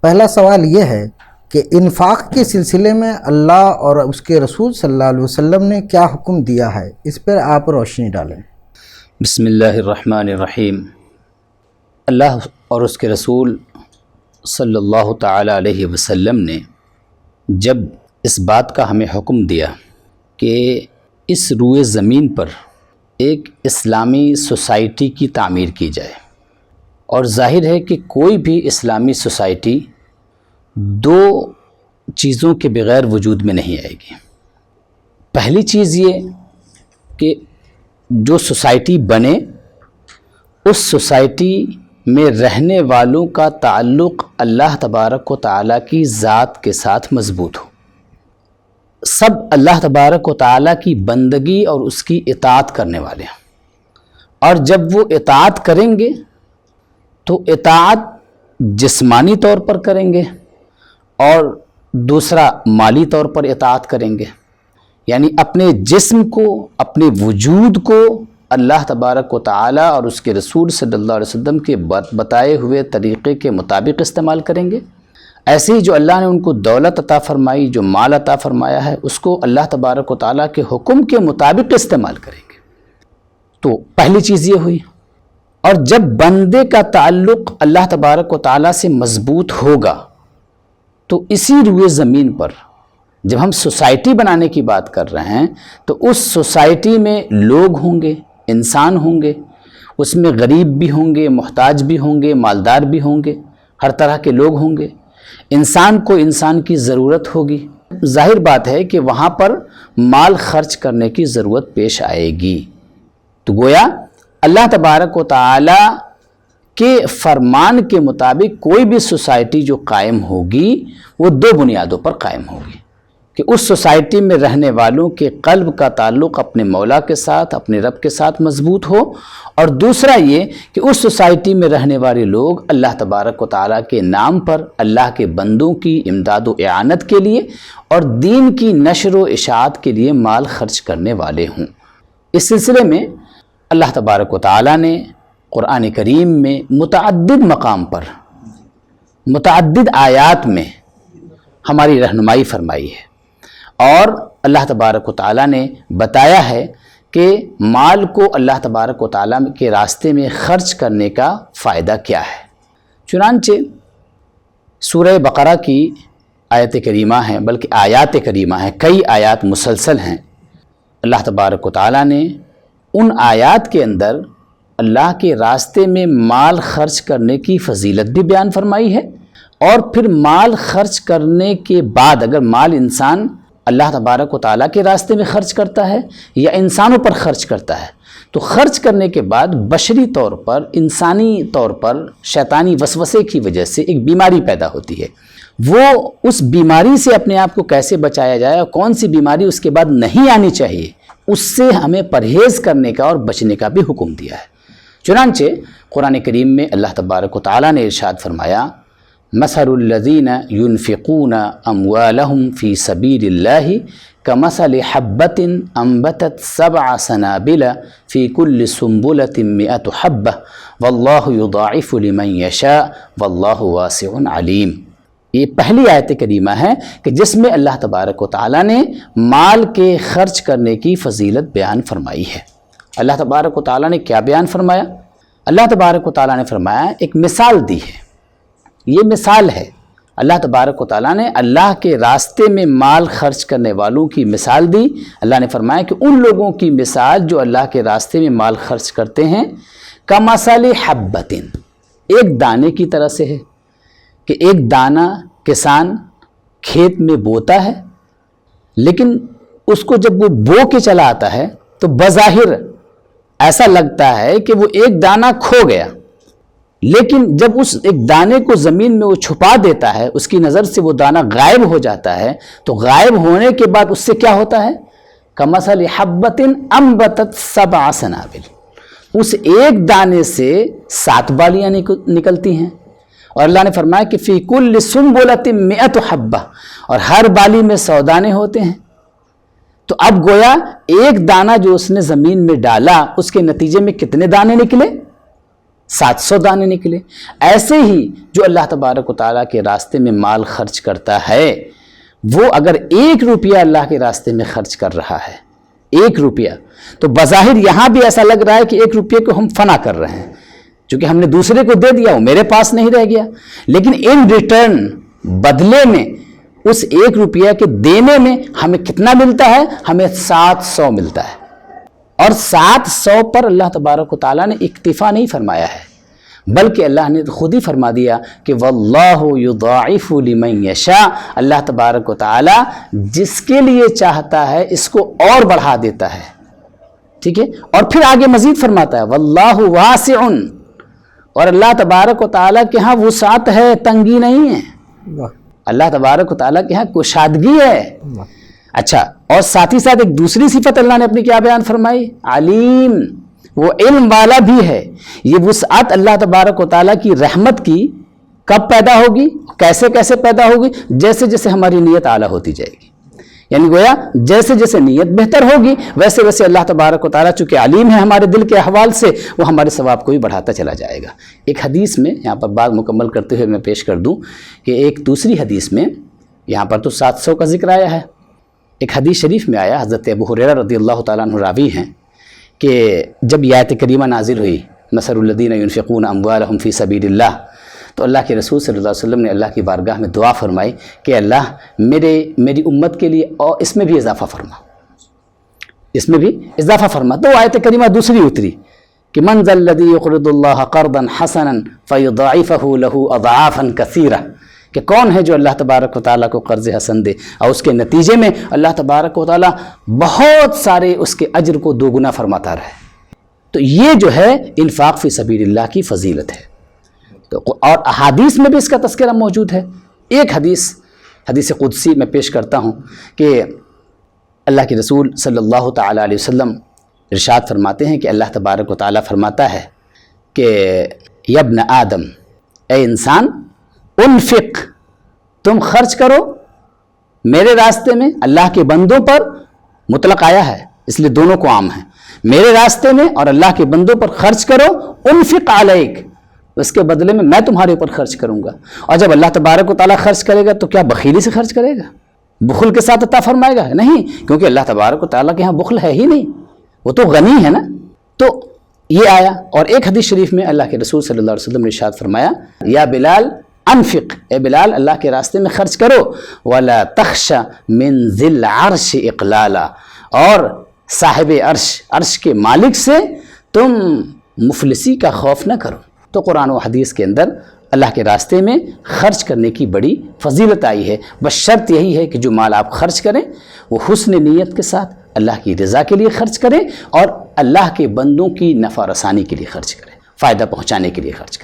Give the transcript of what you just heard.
پہلا سوال یہ ہے کہ انفاق کے سلسلے میں اللہ اور اس کے رسول صلی اللہ علیہ وسلم نے کیا حکم دیا ہے، اس پر آپ روشنی ڈالیں۔ بسم اللہ الرحمن الرحیم۔ اللہ اور اس کے رسول صلی اللہ تعالی علیہ وسلم نے جب اس بات کا ہمیں حکم دیا کہ اس روئے زمین پر ایک اسلامی سوسائٹی کی تعمیر کی جائے، اور ظاہر ہے کہ کوئی بھی اسلامی سوسائٹی دو چیزوں کے بغیر وجود میں نہیں آئے گی۔ پہلی چیز یہ کہ جو سوسائٹی بنے اس سوسائٹی میں رہنے والوں کا تعلق اللہ تبارک و تعالیٰ کی ذات کے ساتھ مضبوط ہو، سب اللہ تبارک و تعالیٰ کی بندگی اور اس کی اطاعت کرنے والے ہیں، اور جب وہ اطاعت کریں گے تو اطاعت جسمانی طور پر کریں گے اور دوسرا مالی طور پر اطاعت کریں گے، یعنی اپنے جسم کو، اپنے وجود کو اللہ تبارک و تعالیٰ اور اس کے رسول صلی اللہ علیہ وسلم کے بتائے ہوئے طریقے کے مطابق استعمال کریں گے۔ ایسے ہی جو اللہ نے ان کو دولت عطا فرمائی، جو مال عطا فرمایا ہے، اس کو اللہ تبارک و تعالیٰ کے حکم کے مطابق استعمال کریں گے۔ تو پہلی چیز یہ ہوئی۔ اور جب بندے کا تعلق اللہ تبارک و تعالیٰ سے مضبوط ہوگا تو اسی روئے زمین پر جب ہم سوسائٹی بنانے کی بات کر رہے ہیں تو اس سوسائٹی میں لوگ ہوں گے، انسان ہوں گے، اس میں غریب بھی ہوں گے، محتاج بھی ہوں گے، مالدار بھی ہوں گے، ہر طرح کے لوگ ہوں گے۔ انسان کو انسان کی ضرورت ہوگی، ظاہر بات ہے کہ وہاں پر مال خرچ کرنے کی ضرورت پیش آئے گی۔ تو گویا اللہ تبارک و تعالی کے فرمان کے مطابق کوئی بھی سوسائٹی جو قائم ہوگی وہ دو بنیادوں پر قائم ہوگی کہ اس سوسائٹی میں رہنے والوں کے قلب کا تعلق اپنے مولا کے ساتھ، اپنے رب کے ساتھ مضبوط ہو، اور دوسرا یہ کہ اس سوسائٹی میں رہنے والے لوگ اللہ تبارک و تعالیٰ کے نام پر اللہ کے بندوں کی امداد و اعانت کے لیے اور دین کی نشر و اشاعت کے لیے مال خرچ کرنے والے ہوں۔ اس سلسلے میں اللہ تبارک و تعالیٰ نے قرآن کریم میں متعدد مقام پر، متعدد آیات میں ہماری رہنمائی فرمائی ہے، اور اللہ تبارک و تعالیٰ نے بتایا ہے کہ مال کو اللہ تبارک و تعالیٰ کے راستے میں خرچ کرنے کا فائدہ کیا ہے۔ چنانچہ سورہ بقرہ کی آیت کریمہ ہیں، بلکہ آیات کریمہ ہیں، کئی آیات مسلسل ہیں۔ اللہ تبارک و تعالیٰ نے ان آیات کے اندر اللہ کے راستے میں مال خرچ کرنے کی فضیلت بھی بیان فرمائی ہے، اور پھر مال خرچ کرنے کے بعد اگر مال انسان اللہ تبارک و تعالیٰ کے راستے میں خرچ کرتا ہے یا انسانوں پر خرچ کرتا ہے تو خرچ کرنے کے بعد بشری طور پر، انسانی طور پر شیطانی وسوسے کی وجہ سے ایک بیماری پیدا ہوتی ہے۔ وہ اس بیماری سے اپنے آپ کو کیسے بچایا جائے اور کون سی بیماری اس کے بعد نہیں آنی چاہیے، اس سے ہمیں پرہیز کرنے کا اور بچنے کا بھی حکم دیا ہے۔ چنانچہ قرآن کریم میں اللہ تبارک و تعالیٰ نے ارشاد فرمایا، مثل الذین ينفقون اموالهم فی سبیل اللہ کمثل حبۃ انبتت 7 سنابل فی کل سنبلۃ 100 حبۃ واللہ یضاعف لمن یشاء واللہ واسع علیم۔ یہ پہلی آیت کریمہ ہے کہ جس میں اللہ تبارک و تعالیٰ نے مال کے خرچ کرنے کی فضیلت بیان فرمائی ہے۔ اللہ تبارک و تعالیٰ نے کیا بیان فرمایا؟ اللہ تبارک و تعالیٰ نے فرمایا، ایک مثال دی ہے۔ یہ مثال ہے، اللہ تبارک و تعالیٰ نے اللہ کے راستے میں مال خرچ کرنے والوں کی مثال دی۔ اللہ نے فرمایا کہ ان لوگوں کی مثال جو اللہ کے راستے میں مال خرچ کرتے ہیں کمثل حبۃ، ایک دانے کی طرح سے ہے کہ ایک دانہ کسان کھیت میں بوتا ہے، لیکن اس کو جب وہ بو کے چلا آتا ہے تو بظاہر ایسا لگتا ہے کہ وہ ایک دانہ کھو گیا، لیکن جب اس ایک دانے کو زمین میں وہ چھپا دیتا ہے، اس کی نظر سے وہ دانہ غائب ہو جاتا ہے، تو غائب ہونے کے بعد اس سے کیا ہوتا ہے؟ کمثل حبۃ انبتت 7 سنابل، اس ایک دانے سے 7 بالیاں نکلتی ہیں۔ اور اللہ نے فرمایا کہ فی کل سنبلۃ 100 حبۃ، اور ہر بالی میں 100 دانے ہوتے ہیں۔ تو اب گویا ایک دانہ جو اس نے زمین میں ڈالا، اس کے نتیجے میں کتنے دانے نکلے؟ 700 دانے نکلے۔ ایسے ہی جو اللہ تبارک و تعالیٰ کے راستے میں مال خرچ کرتا ہے، وہ اگر 1 روپیہ اللہ کے راستے میں خرچ کر رہا ہے، 1 روپیہ، تو بظاہر یہاں بھی ایسا لگ رہا ہے کہ 1 روپیے کو ہم فنا کر رہے ہیں، چونکہ ہم نے دوسرے کو دے دیا، وہ میرے پاس نہیں رہ گیا، لیکن ان ریٹرن بدلے میں اس 1 روپیہ کے دینے میں ہمیں کتنا ملتا ہے؟ ہمیں 700 ملتا ہے۔ اور 700 پر اللہ تبارک و تعالیٰ نے اکتفا نہیں فرمایا ہے، بلکہ اللہ نے خود ہی فرما دیا کہ واللہ یضاعف لمن یشاء، اللہ تبارک و تعالیٰ جس کے لیے چاہتا ہے اس کو اور بڑھا دیتا ہے، ٹھیک ہے؟ اور پھر آگے مزید فرماتا ہے واللہ واسع، اور اللہ تبارک و تعالیٰ کے ہاں وسعت ہے، تنگی نہیں ہے، اللہ تبارک و تعالیٰ کے ہاں کشادگی ہے۔ اچھا، اور ساتھ ہی ساتھ ایک دوسری صفت اللہ نے اپنی کیا بیان فرمائی؟ علیم، وہ علم والا بھی ہے۔ یہ وسعت اللہ تبارک و تعالیٰ کی رحمت کی کب پیدا ہوگی، کیسے کیسے پیدا ہوگی؟ جیسے جیسے ہماری نیت اعلیٰ ہوتی جائے گی، یعنی گویا جیسے جیسے نیت بہتر ہوگی ویسے ویسے اللہ تبارک و تعالیٰ چونکہ علیم ہے ہمارے دل کے احوال سے، وہ ہمارے ثواب کو بھی بڑھاتا چلا جائے گا۔ ایک حدیث میں یہاں پر بات مکمل کرتے ہوئے میں پیش کر دوں کہ ایک دوسری حدیث میں، یہاں پر تو 700 کا ذکر آیا ہے، ایک حدیث شریف میں آیا، حضرت ابو ہریرہ رضی اللہ تعالیٰ عنہ راوی ہیں، کہ جب یہ آیت کریمہ نازل ہوئی مثل الذین ينفقون اموالهم فی سبیل اللہ، تو اللہ کے رسول صلی اللہ علیہ وسلم نے اللہ کی بارگاہ میں دعا فرمائی کہ اللہ میری امت کے لیے اور اس میں بھی اضافہ فرما، اس میں بھی اضافہ فرما۔ تو آیت کریمہ دوسری اتری کہ من ذا الذی یقرض اللہ قرضا حسنا فیضاعفہ لہ اضعافا کثیرہ، کہ کون ہے جو اللہ تبارک و تعالیٰ کو قرض حسن دے اور اس کے نتیجے میں اللہ تبارک و تعالیٰ بہت سارے اس کے اجر کو 2 گنا فرماتا رہے۔ تو یہ جو ہے انفاق فی سبیل اللہ کی فضیلت ہے، تو اور احادیث میں بھی اس کا تذکرہ موجود ہے۔ ایک حدیث قدسی میں پیش کرتا ہوں کہ اللہ کے رسول صلی اللہ تعالیٰ علیہ وسلم ارشاد فرماتے ہیں کہ اللہ تبارک و تعالیٰ فرماتا ہے کہ یا ابن آدم، اے انسان، انفق، تم خرچ کرو میرے راستے میں، اللہ کے بندوں پر مطلق آیا ہے اس لیے دونوں کو عام ہے، میرے راستے میں اور اللہ کے بندوں پر خرچ کرو، انفق علیک، اس کے بدلے میں میں تمہارے اوپر خرچ کروں گا۔ اور جب اللہ تبارک و تعالیٰ خرچ کرے گا تو کیا بخیلی سے خرچ کرے گا، بخل کے ساتھ عطا فرمائے گا؟ نہیں، کیونکہ اللہ تبارک و تعالیٰ کے ہاں بخل ہے ہی نہیں، وہ تو غنی ہے نا۔ تو یہ آیا، اور ایک حدیث شریف میں اللہ کے رسول صلی اللہ علیہ وسلم نے ارشاد فرمایا یا بلال انفق، اے بلال اللہ کے راستے میں خرچ کرو، ولا تخش من ذی العرش اقلالا، اور صاحب عرش کے مالک سے تم مفلسی کا خوف نہ کرو۔ تو قرآن و حدیث کے اندر اللہ کے راستے میں خرچ کرنے کی بڑی فضیلت آئی ہے، بس شرط یہی ہے کہ جو مال آپ خرچ کریں وہ حسن نیت کے ساتھ اللہ کی رضا کے لیے خرچ کریں اور اللہ کے بندوں کی نفع رسانی کے لیے خرچ کریں، فائدہ پہنچانے کے لیے خرچ کریں۔